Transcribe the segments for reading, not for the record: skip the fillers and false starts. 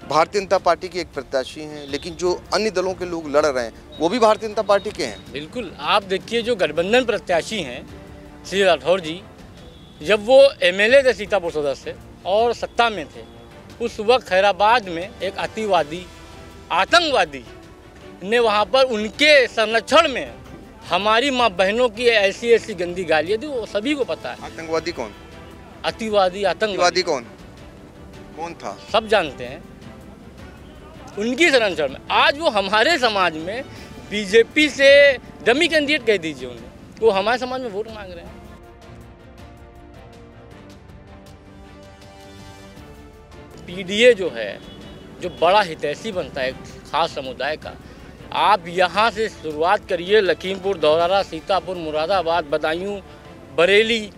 Bharatiya Janata party के एक प्रत्याशी हैं, लेकिन जो अन्य दलों के लोग लड़ रहे हैं वो भी भारतीय जनता पार्टी के हैं। बिल्कुल, आप देखिए जो गठबंधन प्रत्याशी हैं श्री राठौर जी, जब वो एमएलए थे सीतापुर सदर से और सत्ता में थे, उस वक्त खैराबाद में एक अतिवादी आतंकवादी ने वहाँ पर उनके संरक्षण में हमारी माँ बहनों की ऐसी ऐसी गंदी गालियाँ दी, वो सभी को पता है। आतंकवादी कौन? आतंकवादी कौन था? सब जानते हैं। उनकी संरक्षण में आज वो हमारे समाज में बीजेपी से डमी कैंडिडेट कह दीजिए उन्हें, वो हमारे समाज में वोट मांग रहे हैं। पीडीए जो है, जो बड़ा हितैषी बनता है खास समुदाय का, आप यहाँ से शुरुआत करिए, लखीमपुर, धौरहरा, सीतापुर, मुरादाबाद, बदायूं, बरेली,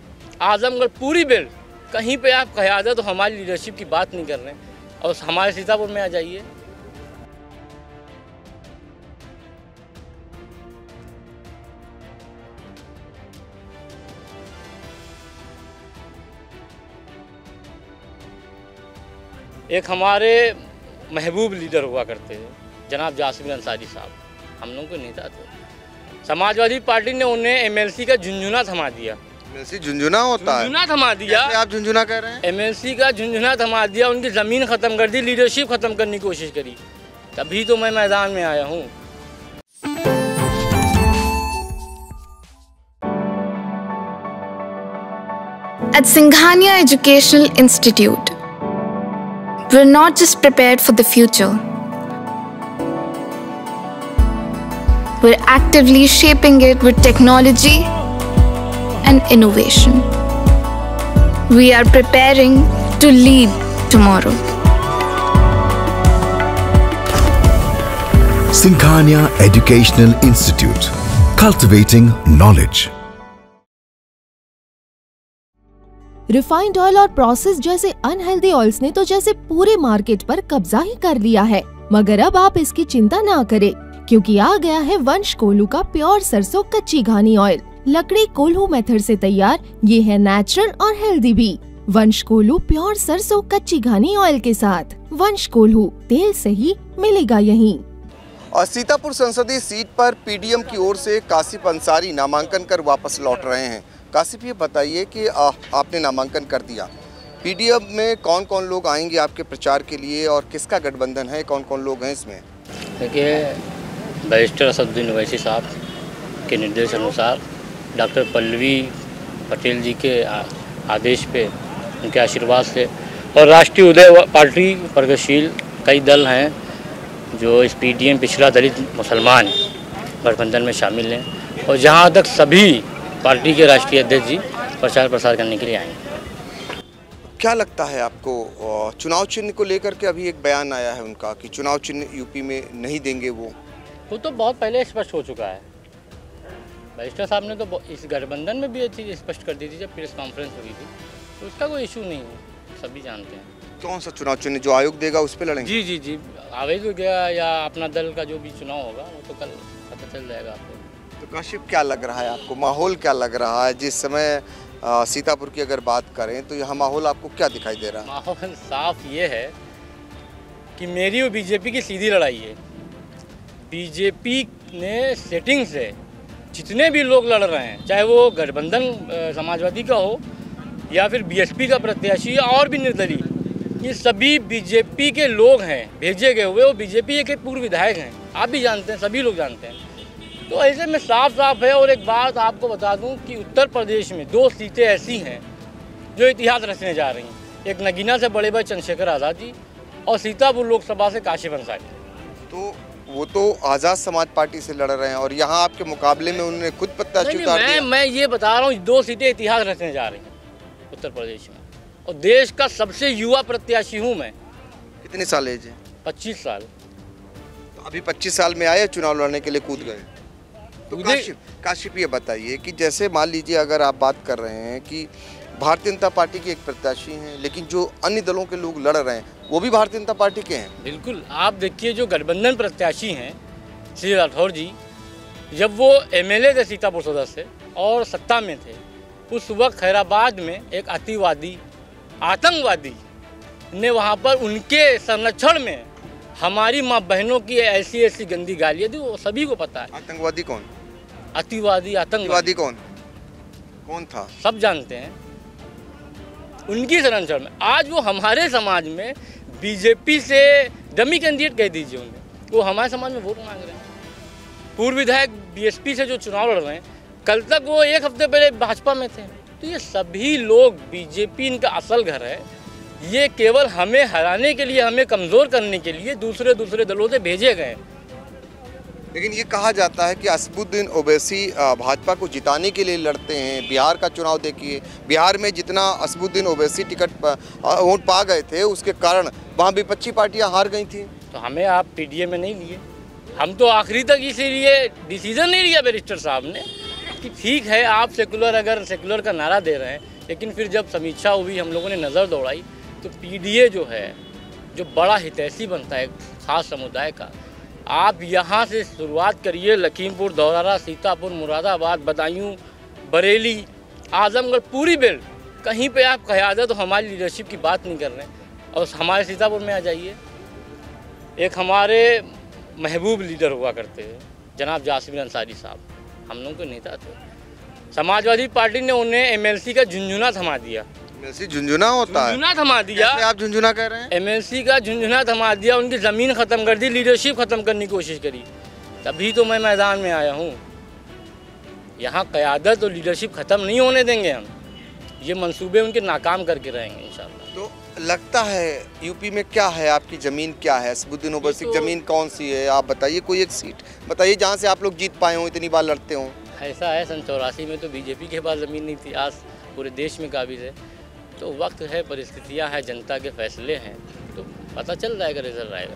आजमगढ़, पूरी बेल्ट, कहीं पे आप क़यादत तो हमारी लीडरशिप की बात नहीं कर रहे हैं, और हमारे सीतापुर में आ जाइए। एक हमारे महबूब लीडर हुआ करते थे जनाब जासिम अंसारी साहब, हम लोगों के नेता थे। समाजवादी पार्टी ने उन्हें एमएलसी का झुंझुना थमा दिया। एमएलसी झुंझुना होता है? झुंझुना थमा दिया। कैसे आप झुंझुना कह रहे हैं? एमएलसी का झुंझुना थमा दिया, उनकी ज़मीन ख़त्म कर दी, लीडरशिप ख़त्म करने की कोशिश करी, तभी तो मैं मैदान में आया हूँ। At Singhania Educational Institute, we're not just prepared for the future. We're actively shaping it with technology and innovation. We are preparing to lead tomorrow. Singhania Educational Institute, cultivating knowledge. Refined oil और process जैसे unhealthy oils ने तो जैसे पूरे market पर कब्जा ही कर लिया है, मगर अब आप इसकी चिंता ना करें, क्योंकि आ गया है वंश कोल्हू का प्योर सरसों कच्ची घानी ऑयल। लकड़ी कोल्हू मेथड से तैयार, ये है नेचुरल और हेल्दी भी। वंश कोल्हू प्योर सरसों कच्ची घानी ऑयल के साथ। वंश कोल्हू, तेल सही मिलेगा यहीं। और सीतापुर संसदीय सीट पर पीडीएम की ओर से कासिफ अंसारी नामांकन कर वापस लौट रहे हैं। कासिफ, ये बताइए कि आपने नामांकन कर दिया, पीडीएम में कौन कौन लोग आएंगे आपके प्रचार के लिए और किसका गठबंधन है, कौन कौन लोग हैं इसमें? देखिए, बैरिस्टर असदुद्दीन ओवैसी साहब के निर्देश अनुसार, डॉक्टर पल्लवी पटेल जी के आदेश पे, उनके आशीर्वाद से, और राष्ट्रीय उदय पार्टी प्रगतिशील कई दल हैं जो इस पीडीएम पिछड़ा दलित मुसलमान गठबंधन में शामिल हैं, और जहाँ तक सभी पार्टी के राष्ट्रीय अध्यक्ष जी प्रचार प्रसार करने के लिए आएंगे। क्या लगता है आपको, चुनाव चिन्ह को लेकर के अभी एक बयान आया है उनका कि चुनाव चिन्ह यूपी में नहीं देंगे, वो तो बहुत पहले स्पष्ट हो चुका है। बैरिस्टर साहब ने तो इस गठबंधन में भी ये चीज़ स्पष्ट कर दी थी जब प्रेस कॉन्फ्रेंस हुई थी, तो उसका कोई इशू नहीं है, सभी जानते हैं। कौन सा चुनाव चिन्ह जो आयोग देगा उस पर लड़ेंगे? जी जी जी, आवेदन गया या अपना दल का जो भी चुनाव होगा वो तो कल पता चल जाएगा आपको। तो काशिफ, क्या लग रहा है आपको, माहौल क्या लग रहा है जिस समय सीतापुर की अगर बात करें तो यहाँ माहौल आपको क्या दिखाई दे रहा है? माहौल साफ ये है कि मेरी और बीजेपी की सीधी लड़ाई है। बीजेपी ने सेटिंग से जितने भी लोग लड़ रहे हैं, चाहे वो गठबंधन समाजवादी का हो या फिर बीएसपी का प्रत्याशी और भी निर्दलीय, ये सभी बीजेपी के लोग हैं, भेजे गए हुए। वो बीजेपी के पूर्व विधायक हैं, आप भी जानते हैं, सभी लोग जानते हैं। तो ऐसे में साफ साफ है। और एक बात आपको बता दूं कि उत्तर प्रदेश में 2 सीटें ऐसी हैं जो इतिहास रचने जा रही हैं। एक नगीना से बड़े भाई चंद्रशेखर आज़ाद जी, और सीतापुर लोकसभा से काशिफ अंसारी। तो वो तो आज़ाद समाज पार्टी से लड़ रहे हैं और यहाँ आपके मुकाबले में उन्होंने खुद प्रत्याशी उतार दिया। मैं ये बता रहा हूँ, 2 सीटें इतिहास रचने जा रही हैं उत्तर प्रदेश में, और देश का सबसे युवा प्रत्याशी हूँ मैं। कितने साल एज है? 25 साल। तो अभी 25 साल में आए, चुनाव लड़ने के लिए कूद गए। तो काशिफ, ये बताइए कि जैसे मान लीजिए अगर आप बात कर रहे हैं कि भारतीय जनता पार्टी के एक प्रत्याशी हैं, लेकिन जो अन्य दलों के लोग लड़ रहे हैं वो भी भारतीय जनता पार्टी के हैं। बिल्कुल, आप देखिए जो गठबंधन प्रत्याशी हैं श्री राठौर जी, जब वो एमएलए थे सीतापुर सदर से और सत्ता में थे, उस वक्त खैराबाद में एक अतिवादी आतंकवादी ने वहाँ पर उनके संरक्षण में हमारी माँ बहनों की ऐसी ऐसी गंदी गालियाँ दी, वो सभी को पता है। आतंकवादी कौन? अतिवादी, आतंकवादी कौन था? सब जानते हैं। उनकी संरक्षण में आज वो हमारे समाज में बीजेपी से डमी कैंडिडेट कह दीजिए उन्हें, वो हमारे समाज में वोट मांग रहे हैं। पूर्व विधायक बीएसपी से जो चुनाव लड़ रहे हैं, कल तक वो एक हफ्ते पहले भाजपा में थे। तो ये सभी लोग बीजेपी इनका असल घर है। ये केवल हमें हराने के लिए, हमें कमज़ोर करने के लिए दूसरे दलों से भेजे गए। लेकिन ये कहा जाता है कि असदुद्दीन ओवैसी भाजपा को जिताने के लिए लड़ते हैं। बिहार का चुनाव देखिए, बिहार में जितना असदुद्दीन ओवैसी वोट पा गए थे, उसके कारण वहाँ विपक्षी पार्टियाँ हार गई थी। तो हमें आप पीडीए में नहीं लिए, हम तो आखिरी तक इसीलिए डिसीजन नहीं लिया बैरिस्टर साहब ने कि ठीक है आप सेकुलर, अगर सेकुलर का नारा दे रहे हैं, लेकिन फिर जब समीक्षा हुई, हम लोगों ने नज़र दौड़ाई तो पीडीए जो है, जो बड़ा हितैषी बनता है खास समुदाय का, आप यहाँ से शुरुआत करिए, लखीमपुर, धौरहरा, सीतापुर, मुरादाबाद, बदायूं, बरेली, आजमगढ़, पूरी बेल्ट, कहीं पे आप क़यादत तो हमारी लीडरशिप की बात नहीं कर रहे हैं। और हमारे सीतापुर में आ जाइए, एक हमारे महबूब लीडर हुआ करते हैं जनाब जासिम अंसारी साहब, हम लोगों के नेता थे। समाजवादी पार्टी ने उन्हें एमएलसी का झुंझुना थमा दिया। एमएलसी झुंझुना होता है? झुंझुना थमा दिया। कैसे आप झुंझुना कह रहे हैं? एमएलसी का झुंझुना थमा दिया, उनकी ज़मीन ख़त्म कर दी, लीडरशिप ख़त्म करने की कोशिश करी। तभी तो मैं मैदान में आया हूँ। यहाँ क़यादत और लीडरशिप ख़त्म नहीं होने देंगे हम। ये मंसूबे उनके नाकाम करके रहेंगे इंशाल्लाह। तो लगता है यूपी में क्या है, आपकी ज़मीन क्या है? असदुद्दीन ओवैसी की ज़मीन कौन सी है? आप बताइए, कोई एक सीट बताइए जहाँ से आप लोग जीत पाए हों, इतनी बार लड़ते हों। ऐसा है, सन 84 में तो बीजेपी के पास ज़मीन नहीं थी, आज पूरे देश में काबिज है। तो वक्त है, परिस्थितियाँ हैं, जनता के फैसले हैं, तो पता चल जाएगा, रिजल्ट आएगा।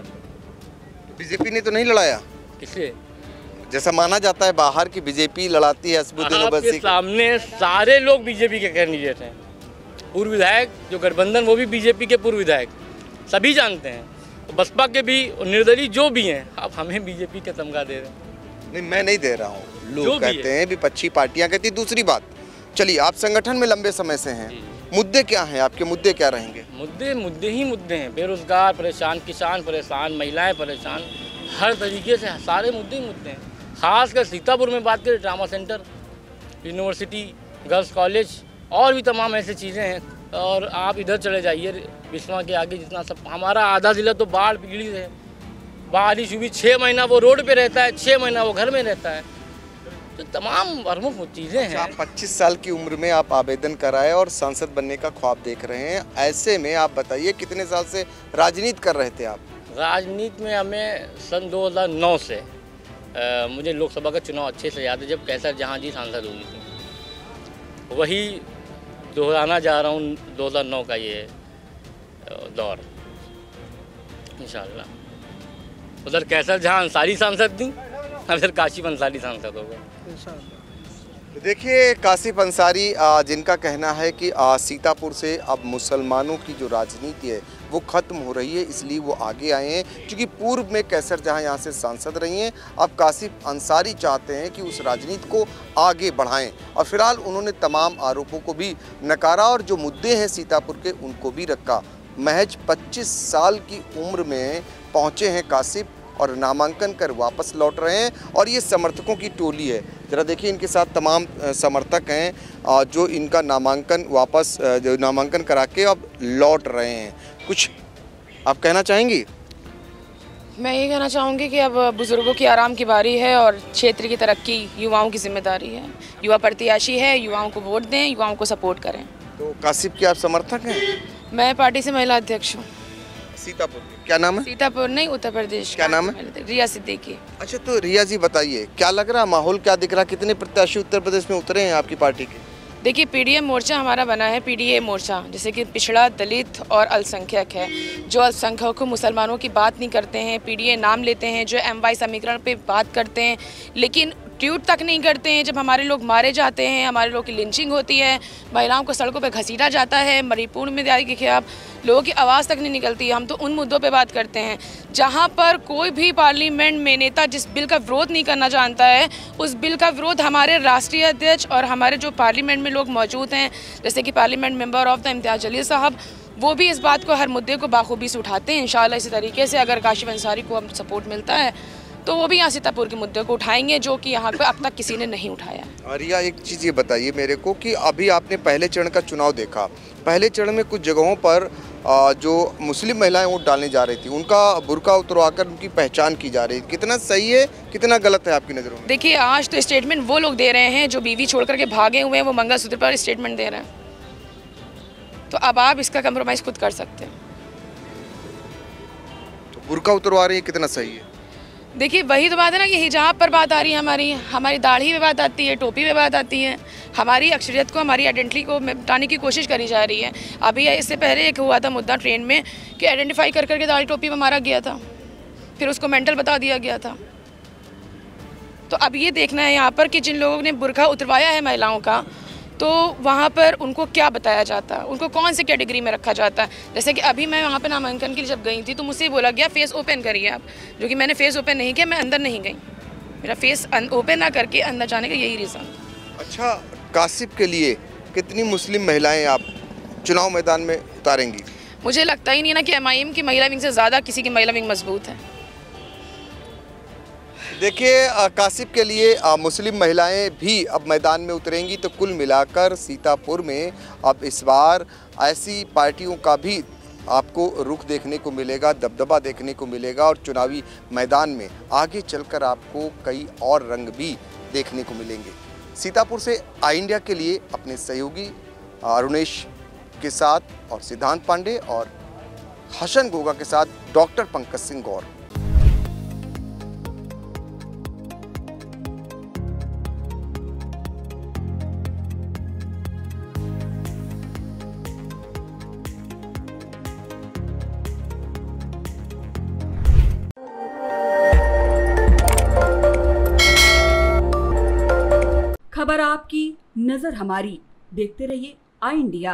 बीजेपी ने तो नहीं लड़ाया? किससे? जैसा माना जाता है बाहर की बीजेपी लड़ाती है असदुद्दीन ओवैसी। सामने सारे लोग बीजेपी के कैंडिडेट हैं। पूर्व विधायक जो गठबंधन, वो भी बीजेपी के पूर्व विधायक, सभी जानते हैं। तो बसपा के भी निर्दलीय जो भी हैं, आप हमें बीजेपी का तमगा दे रहे हैं। नहीं, मैं नहीं दे रहा हूँ, लोग कहते हैं, विपक्षी पार्टियाँ कहती हैं। दूसरी बात, चलिए आप संगठन में लंबे समय से हैं, मुद्दे क्या हैं आपके? मुद्दे क्या रहेंगे? मुद्दे ही मुद्दे हैं। बेरोजगार परेशान, किसान परेशान, महिलाएं परेशान, हर तरीके से सारे मुद्दे ही मुद्दे हैं। खासकर सीतापुर में बात करें, drama centre, university, girls college और भी तमाम ऐसी चीज़ें हैं। और आप इधर चले जाइए बिस्वा के आगे, जितना सब हमारा आधा ज़िला तो बाढ़ पीड़ित है। बारिश हुई 6 महीना वो रोड पे रहता है, 6 महीना वो घर में रहता है। तो तमाम प्रमुख चीज़ें हैं। आप 25 साल की उम्र में आप आवेदन कराए और सांसद बनने का ख्वाब देख रहे हैं। ऐसे में आप बताइए, कितने साल से राजनीति कर रहे थे आप? राजनीति में हमें सन 2009 से मुझे लोकसभा का चुनाव अच्छे से याद है, जब कैसर जहाँ जी सांसद हुई थी। वही दोहराना जा रहा हूँ 2009 का ये दौर इंशाल्लाह। उधर कैसर जहाँ अंसारी सांसद थी, इधर काशिफ अंसारी सांसद होगा। देखिए, काशिफ अंसारी जिनका कहना है कि सीतापुर से अब मुसलमानों की जो राजनीति है वो ख़त्म हो रही है, इसलिए वो आगे आए हैं। क्योंकि पूर्व में कैसर जहां यहाँ से सांसद रही हैं, अब काशिफ अंसारी चाहते हैं कि उस राजनीति को आगे बढ़ाएं। और फिलहाल उन्होंने तमाम आरोपों को भी नकारा और जो मुद्दे हैं सीतापुर के उनको भी रखा। महज 25 साल की उम्र में पहुँचे हैं काशिफ और नामांकन कर वापस लौट रहे हैं। और ये समर्थकों की टोली है, ज़रा देखिए, इनके साथ तमाम समर्थक हैं जो इनका नामांकन वापस जो नामांकन करा के अब लौट रहे हैं। कुछ आप कहना चाहेंगी? मैं ये कहना चाहूँगी कि अब बुज़ुर्गों की आराम की बारी है और क्षेत्र की तरक्की युवाओं की जिम्मेदारी है। युवा प्रत्याशी है, युवाओं को वोट दें, युवाओं को सपोर्ट करें। तो काशिफ के आप समर्थक हैं? मैं पार्टी से महिला अध्यक्ष हूँ। सीतापुर क्या नाम है? सीतापुर नहीं, उत्तर प्रदेश। क्या नाम है? रिया सिद्दीकी। अच्छा, तो रिया जी बताइए, क्या लग रहा, माहौल क्या दिख रहा, कितने प्रत्याशी उत्तर प्रदेश में उतरे हैं आपकी पार्टी के? देखिए, पीडीए मोर्चा हमारा बना है, पीडीए मोर्चा, जैसे कि पिछड़ा, दलित और अल्पसंख्यक है। जो अल्पसंख्यकों मुसलमानों की बात नहीं करते हैं, पीडीए नाम लेते हैं, जो MY समीकरण पे बात करते हैं, लेकिन ट्वीट तक नहीं करते हैं। जब हमारे लोग मारे जाते हैं, हमारे लोग की लिंचिंग होती है, महिलाओं को सड़कों पे घसीटा जाता है, मणिपुर में देखिए आप, लोगों की आवाज़ तक नहीं निकलती है। हम तो उन मुद्दों पे बात करते हैं जहाँ पर कोई भी पार्लियामेंट में नेता जिस बिल का विरोध नहीं करना जानता है, उस बिल का विरोध हमारे राष्ट्रीय अध्यक्ष और हमारे जो पार्लियामेंट में लोग मौजूद हैं, जैसे कि पार्लियामेंट मेंबर ऑफ द इम्तियाज़ जलील साहब, वो भी इस बात को, हर मुद्दे को बाखूबी से उठाते हैं। इंशाल्लाह इसी तरीके से अगर काशिफ अंसारी को अब सपोर्ट मिलता है तो वो भी यहाँ सीतापुर के मुद्दे को उठाएंगे, जो कि यहाँ पे अब तक किसी ने नहीं उठाया। आरिया, एक चीज़ ये बताइए मेरे को कि अभी आपने पहले चरण का चुनाव देखा, पहले चरण में कुछ जगहों पर जो मुस्लिम महिलाएं वोट डालने जा रही थी, उनका बुर्का उतरवाकर उनकी पहचान की जा रही है, कितना सही है कितना गलत है आपकी नज़रों में? देखिए, आज तो स्टेटमेंट वो लोग दे रहे हैं जो बीवी छोड़ करके भागे हुए हैं, वो मंगलसूत्र पर स्टेटमेंट दे रहे हैं, तो अब आप इसका कंप्रोमाइज़ खुद कर सकते हैं। तो बुर्का उतरवा रही है, कितना सही है? देखिए, वही तो बात है ना कि हिजाब पर बात आ रही है, हमारी दाढ़ी पे बात आती है, टोपी पे बात आती है, हमारी अक्सरियत को, हमारी आइडेंटिटी को मिटाने की कोशिश करी जा रही है। अभी इससे पहले एक हुआ था मुद्दा ट्रेन में कि आइडेंटिफाई कर करके दाढ़ी टोपी में मारा गया था, फिर उसको मेंटल बता दिया गया था। तो अब ये देखना है यहाँ पर कि जिन लोगों ने बुर्का उतरवाया है महिलाओं का, तो वहाँ पर उनको क्या बताया जाता है, उनको कौन सी कैटेगरी में रखा जाता है। जैसे कि अभी मैं वहाँ पर नामांकन के लिए जब गई थी तो मुझसे बोला गया फेस ओपन करिए आप, जो कि मैंने फेस ओपन नहीं किया, मैं अंदर नहीं गई, मेरा फेस ओपन ना करके अंदर जाने का यही रीज़न। अच्छा, कासिफ के लिए कितनी मुस्लिम महिलाएं आप चुनाव मैदान में उतारेंगी? मुझे लगता ही नहीं ना कि MIM की महिला विंग से ज़्यादा किसी की महिला विंग मजबूत है। देखिए, कासिफ के लिए मुस्लिम महिलाएं भी अब मैदान में उतरेंगी, तो कुल मिलाकर सीतापुर में अब इस बार ऐसी पार्टियों का भी आपको रुख देखने को मिलेगा, दबदबा देखने को मिलेगा, और चुनावी मैदान में आगे चलकर आपको कई और रंग भी देखने को मिलेंगे। सीतापुर से आई इंडिया के लिए अपने सहयोगी अरुणेश के साथ और सिद्धांत पांडे और हसन गोगा के साथ डॉक्टर पंकज सिंह गौर। खबर आपकी, नजर हमारी। देखते रहिए आई इंडिया।